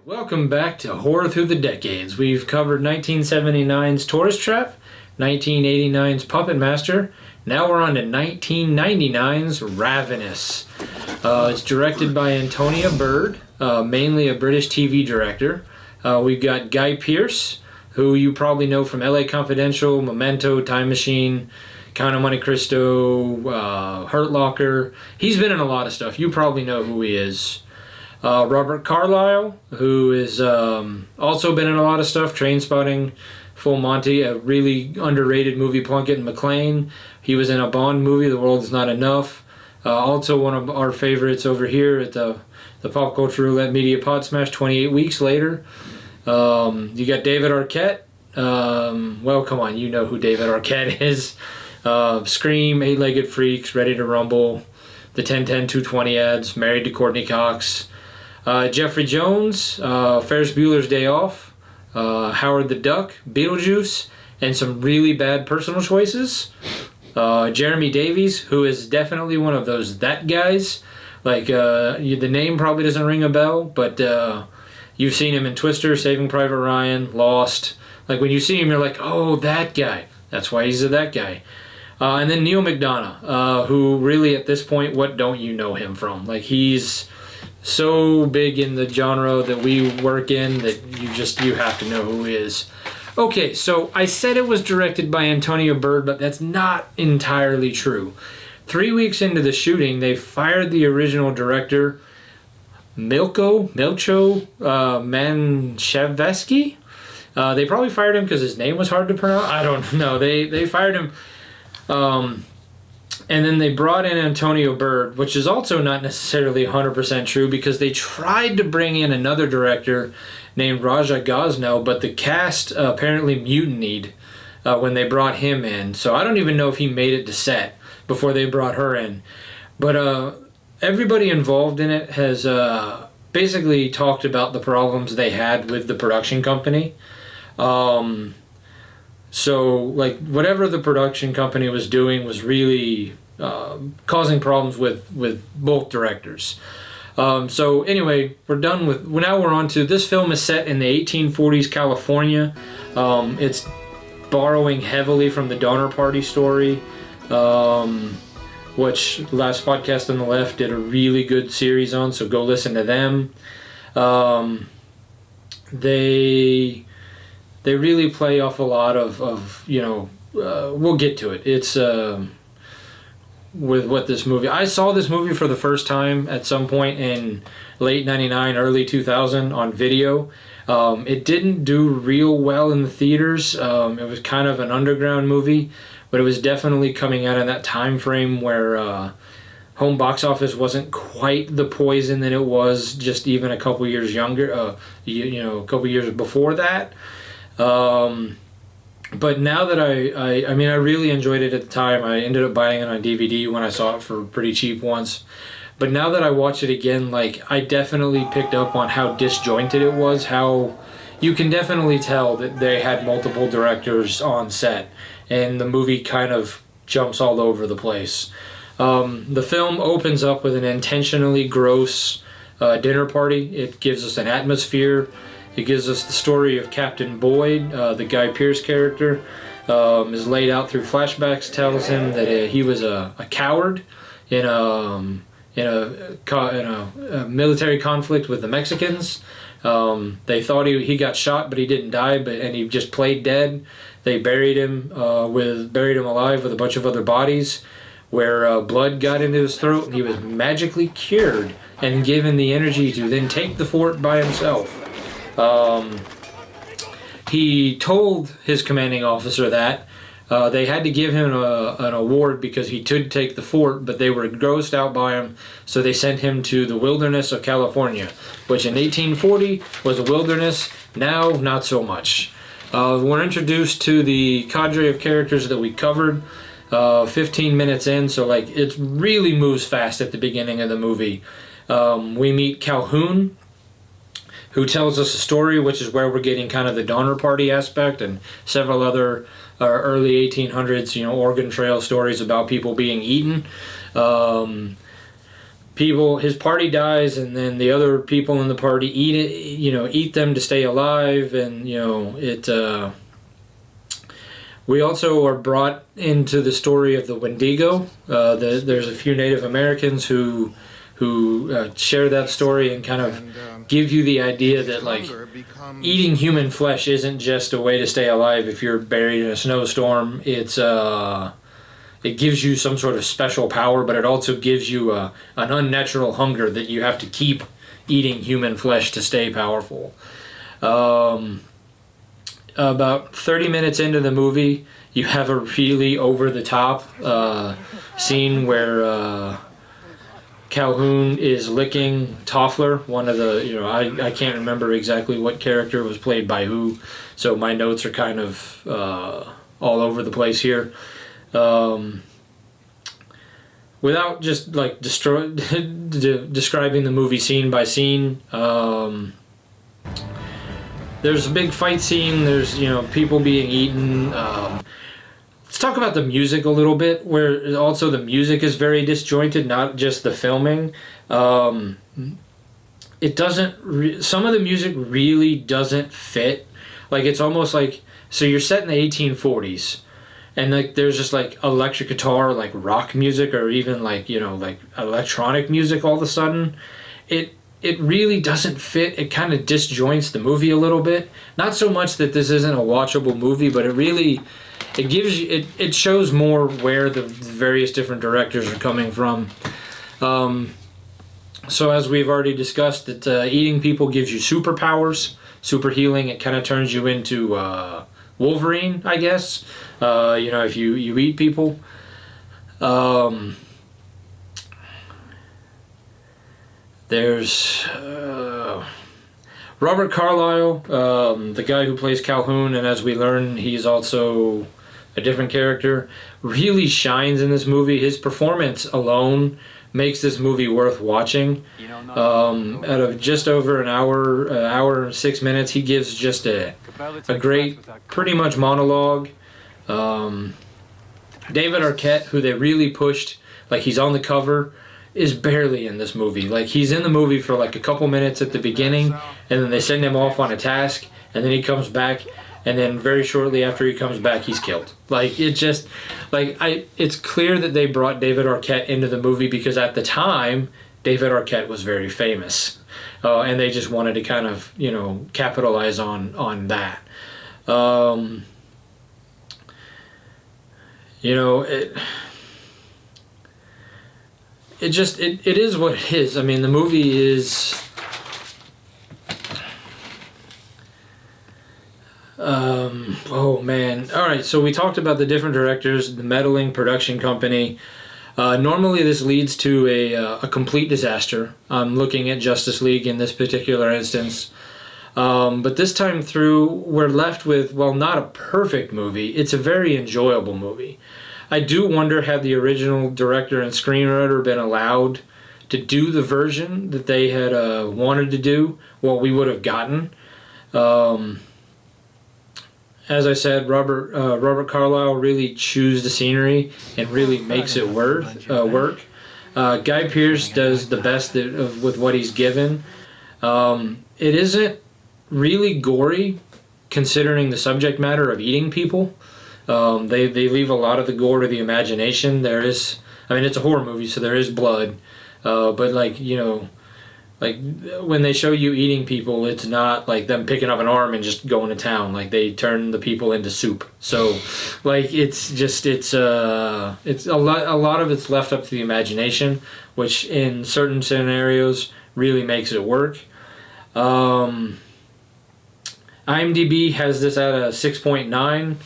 Welcome back to Horror Through the Decades. We've covered 1979's Tourist Trap, 1989's Puppet Master. Now we're on to 1999's Ravenous. It's directed by Antonia Bird, mainly a British TV director. We've got Guy Pearce, who you probably know from LA Confidential, Memento, Time Machine, Count of Monte Cristo, Hurt Locker. He's been in a lot of stuff. You probably know who he is. Robert Carlyle, who is also been in a lot of stuff. Trainspotting, Full Monty, a really underrated movie, Plunkett and McLean. He was in a Bond movie, The World Is Not Enough. Also one of our favorites over here at the Pop Culture Roulette Media Pod Smash, 28 Weeks Later. You got David Arquette. Well, come on, you know who David Arquette is. Scream, Eight-Legged Freaks, Ready to Rumble, the 10-10-220 ads, Married to Courtney Cox. Jeffrey Jones, Ferris Bueller's Day Off, Howard the Duck, Beetlejuice, and some really bad personal choices. Jeremy Davies, who is definitely one of those that guys. Like, the name probably doesn't ring a bell, but you've seen him in Twister, Saving Private Ryan, Lost. Like, when you see him, you're like, oh, that guy. That's why he's a that guy. And then Neil McDonough, who really at this point, what don't you know him from? Like, he's so big in the genre that we work in that you have to know who he is. Okay, so I said it was directed by Antonia Bird, but that's not entirely true. 3 weeks into the shooting, they fired the original director, Milcho Manchevsky. They probably fired him because his name was hard to pronounce. I don't know. They fired him. And then they brought in Antonia Bird, which is also not necessarily 100% true because they tried to bring in another director named Raja Gosnell, but the cast apparently mutinied when they brought him in. So I don't even know if he made it to set before they brought her in. But everybody involved in it has basically talked about the problems they had with the production company. So, like, whatever the production company was doing was really causing problems with both directors. So, anyway, now we're on to, this film is set in the 1840s California. It's borrowing heavily from the Donner Party story, which Last Podcast on the Left did a really good series on, so go listen to them. They really play off a lot of we'll get to it. It's with what this movie. I saw this movie for the first time at some point in late 99, early 2000 on video. It didn't do real well in the theaters. It was kind of an underground movie, but it was definitely coming out in that time frame where home box office wasn't quite the poison that it was just even a couple years younger, a couple years before that. But now that I really enjoyed it at the time. I ended up buying it on DVD when I saw it for pretty cheap once. But now that I watch it again, like, I definitely picked up on how disjointed it was, how you can definitely tell that they had multiple directors on set, and the movie kind of jumps all over the place. The film opens up with an intentionally gross dinner party. It gives us an atmosphere. It gives us the story of Captain Boyd, the Guy Pearce character, is laid out through flashbacks, tells him that he was a coward in a military conflict with the Mexicans. They thought he got shot, but he didn't die, and he just played dead. They buried him alive with a bunch of other bodies, where blood got into his throat, and he was magically cured and given the energy to then take the fort by himself. He told his commanding officer that they had to give him an award because he could take the fort, but they were grossed out by him, so they sent him to the wilderness of California, which in 1840 was a wilderness. Now, not so much. We're introduced to the cadre of characters that we covered 15 minutes in, so like it really moves fast at the beginning of the movie. We meet Calhoun, who tells us a story, which is where we're getting kind of the Donner Party aspect and several other early 1800s, Oregon Trail stories about people being eaten. his party dies, and then the other people in the party eat them to stay alive, and we also are brought into the story of the Wendigo. There's a few Native Americans who share that story and kind of give you the idea that like eating human flesh isn't just a way to stay alive if you're buried in a snowstorm. It gives you some sort of special power, but it also gives you an unnatural hunger that you have to keep eating human flesh to stay powerful. About 30 minutes into the movie, you have a really over-the-top scene where Calhoun is licking Toffler, one of the, I can't remember exactly what character was played by who, so my notes are kind of all over the place here. Without just like describing the movie scene by scene, there's a big fight scene. There's people being eaten. Let's talk about the music a little bit, where also the music is very disjointed, not just the filming. It doesn't. Some of the music really doesn't fit. Like it's almost like so you're set in the 1840s. And like there's just like electric guitar, like rock music, or even like like electronic music. All of a sudden, it really doesn't fit. It kind of disjoints the movie a little bit. Not so much that this isn't a watchable movie, but it gives you it shows more where the various different directors are coming from. So as we've already discussed, that eating people gives you superpowers, super healing. It kind of turns you into Wolverine, I guess. If you eat people. There's Robert Carlyle, the guy who plays Calhoun, and as we learn, he's also a different character, really shines in this movie. His performance alone makes this movie worth watching. Out of just over an hour and 6 minutes, he gives just a great, pretty much monologue. David Arquette, who they really pushed, like he's on the cover, is barely in this movie. Like he's in the movie for like a couple minutes at the beginning, and then they send him off on a task, and then he comes back, and then very shortly after he comes back, he's killed. Like it just, it's clear that they brought David Arquette into the movie because at the time, David Arquette was very famous, and they just wanted to kind of capitalize on that. It is what it is. I mean, the movie is oh man. Alright, so we talked about the different directors, the meddling production company. Normally this leads to a complete disaster. I'm looking at Justice League in this particular instance. But this time through, we're left with, well, not a perfect movie. It's a very enjoyable movie. I do wonder, had the original director and screenwriter been allowed to do the version that they had wanted to do, what we would have gotten. As I said, Robert Carlyle really chews the scenery and really makes it work. Guy Pearce does the best with what he's given. It isn't really gory, considering the subject matter of eating people. They leave a lot of the gore to the imagination. It's a horror movie, so there is blood. But when they show you eating people, it's not like them picking up an arm and just going to town. Like they turn the people into soup. So, it's a lot of it's left up to the imagination, which in certain scenarios really makes it work. IMDb has this at a 6.9.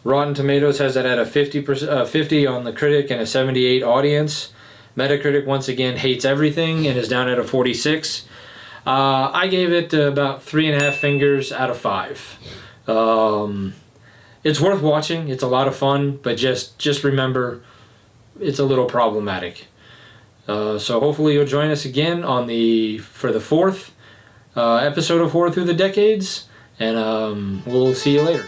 Rotten Tomatoes has it at a 50 on the critic and a 78 audience. Metacritic once again hates everything and is down at a 46. I gave it about 3.5 fingers out of 5. It's worth watching. It's a lot of fun, but just remember, it's a little problematic. So hopefully you'll join us again for the 4th episode of Horror Through the Decades, and we'll see you later.